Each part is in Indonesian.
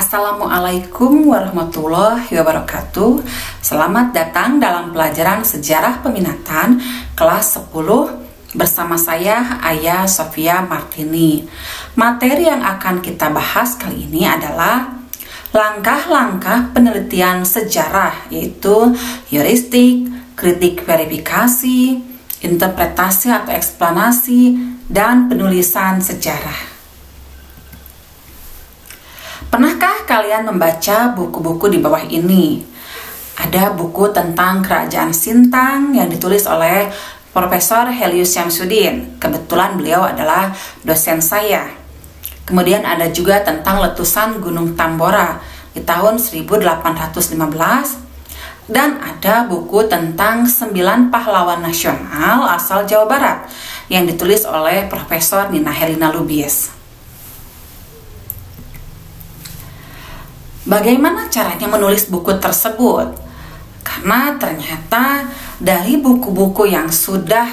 Assalamualaikum warahmatullahi wabarakatuh. Selamat datang dalam pelajaran Sejarah Peminatan kelas 10 bersama saya Ayah Sofia Martini. Materi yang akan kita bahas kali ini adalah langkah-langkah penelitian sejarah, yaitu heuristik, kritik verifikasi, interpretasi atau eksplanasi, dan penulisan sejarah. Pernahkah kalian membaca buku-buku di bawah ini? Ada buku tentang Kerajaan Sintang yang ditulis oleh Profesor Helius Syamsuddin. Kebetulan beliau adalah dosen saya. Kemudian ada juga tentang letusan Gunung Tambora di tahun 1815. Dan ada buku tentang 9 pahlawan nasional asal Jawa Barat yang ditulis oleh Profesor Nina Helena Lubis. Bagaimana caranya menulis buku tersebut? Karena ternyata dari buku-buku yang sudah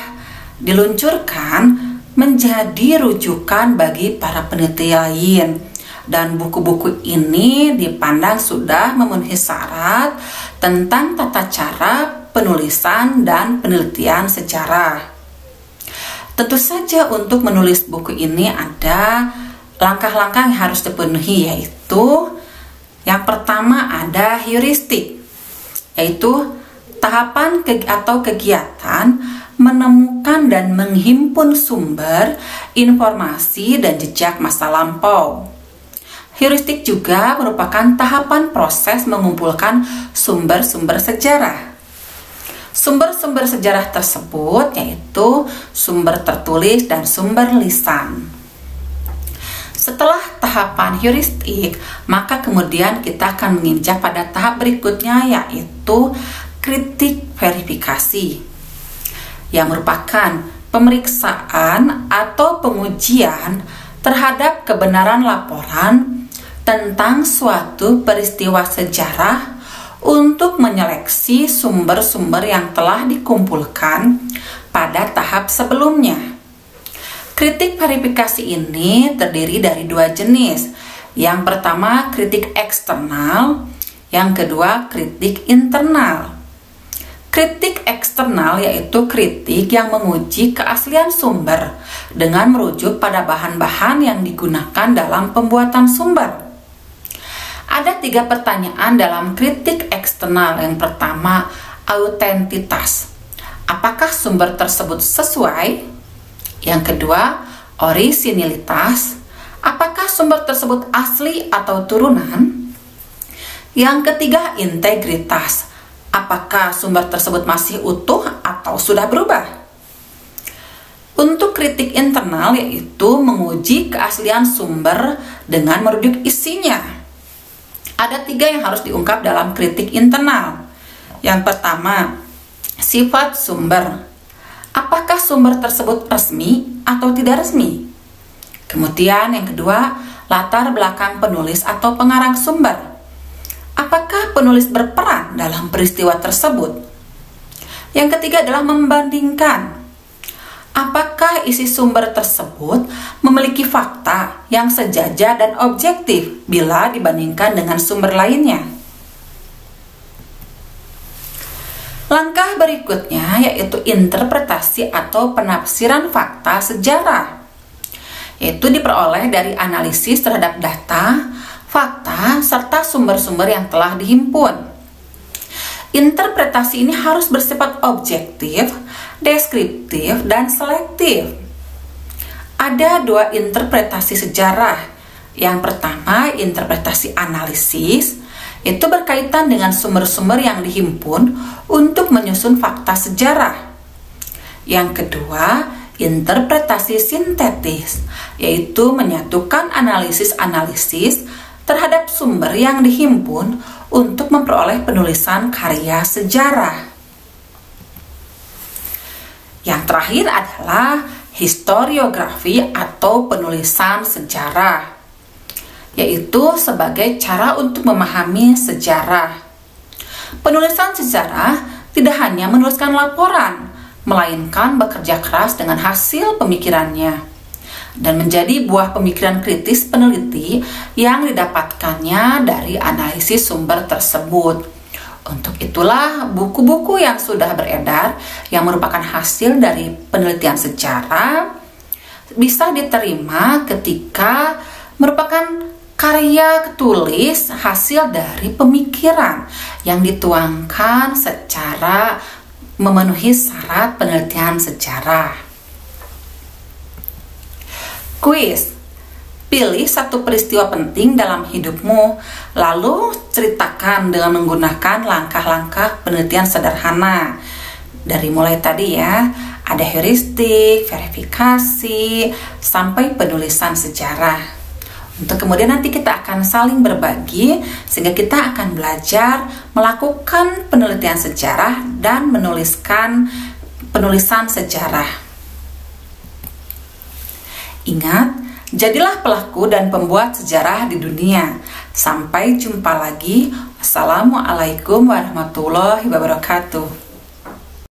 diluncurkan menjadi rujukan bagi para peneliti lain. Dan buku-buku ini dipandang sudah memenuhi syarat tentang tata cara penulisan dan penelitian sejarah. Tentu saja untuk menulis buku ini ada langkah-langkah yang harus dipenuhi, yaitu yang pertama ada heuristik, yaitu tahapan atau kegiatan menemukan dan menghimpun sumber, informasi, dan jejak masa lampau. Heuristik juga merupakan tahapan proses mengumpulkan sumber-sumber sejarah. Sumber-sumber sejarah tersebut yaitu sumber tertulis dan sumber lisan. Setelah tahapan heuristik, maka kemudian kita akan menginjak pada tahap berikutnya, yaitu kritik verifikasi, yang merupakan pemeriksaan atau pengujian terhadap kebenaran laporan tentang suatu peristiwa sejarah untuk menyeleksi sumber-sumber yang telah dikumpulkan pada tahap sebelumnya. Kritik verifikasi ini terdiri dari 2 jenis. Yang pertama kritik eksternal, yang kedua kritik internal. Kritik eksternal yaitu kritik yang menguji keaslian sumber dengan merujuk pada bahan-bahan yang digunakan dalam pembuatan sumber. Ada 3 pertanyaan dalam kritik eksternal. Yang pertama, autentitas. Apakah sumber tersebut sesuai? Yang kedua, orisinilitas. Apakah sumber tersebut asli atau turunan? Yang ketiga, integritas. Apakah sumber tersebut masih utuh atau sudah berubah? Untuk kritik internal yaitu menguji keaslian sumber dengan merujuk isinya. Ada 3 yang harus diungkap dalam kritik internal. Yang pertama, sifat sumber. Apakah sumber tersebut resmi atau tidak resmi? Kemudian yang kedua, latar belakang penulis atau pengarang sumber. Apakah penulis berperan dalam peristiwa tersebut? Yang ketiga adalah membandingkan. Apakah isi sumber tersebut memiliki fakta yang sejajar dan objektif bila dibandingkan dengan sumber lainnya? Langkah berikutnya yaitu interpretasi atau penafsiran fakta sejarah, yaitu diperoleh dari analisis terhadap data, fakta, serta sumber-sumber yang telah dihimpun. Interpretasi ini harus bersifat objektif, deskriptif, dan selektif. Ada 2 interpretasi sejarah. Yang pertama, interpretasi analisis, itu berkaitan dengan sumber-sumber yang dihimpun untuk menyusun fakta sejarah. Yang kedua, interpretasi sintetis, yaitu menyatukan analisis-analisis terhadap sumber yang dihimpun untuk memperoleh penulisan karya sejarah. Yang terakhir adalah historiografi atau penulisan sejarah, yaitu sebagai cara untuk memahami sejarah. Penulisan sejarah tidak hanya menuliskan laporan, melainkan bekerja keras dengan hasil pemikirannya. dan menjadi buah pemikiran kritis peneliti yang didapatkannya dari analisis sumber tersebut. Untuk itulah buku-buku yang sudah beredar yang merupakan hasil dari penelitian sejarah bisa diterima ketika merupakan karya tulis hasil dari pemikiran yang dituangkan secara memenuhi syarat penelitian sejarah. Kuis. Pilih satu peristiwa penting dalam hidupmu, lalu ceritakan dengan menggunakan langkah-langkah penelitian sederhana. Dari mulai tadi ya, ada heuristik, verifikasi, sampai penulisan sejarah. Untuk kemudian nanti kita akan saling berbagi sehingga kita akan belajar melakukan penelitian sejarah dan menuliskan penulisan sejarah. Ingat, jadilah pelaku dan pembuat sejarah di dunia. Sampai jumpa lagi. Wassalamualaikum warahmatullahi wabarakatuh.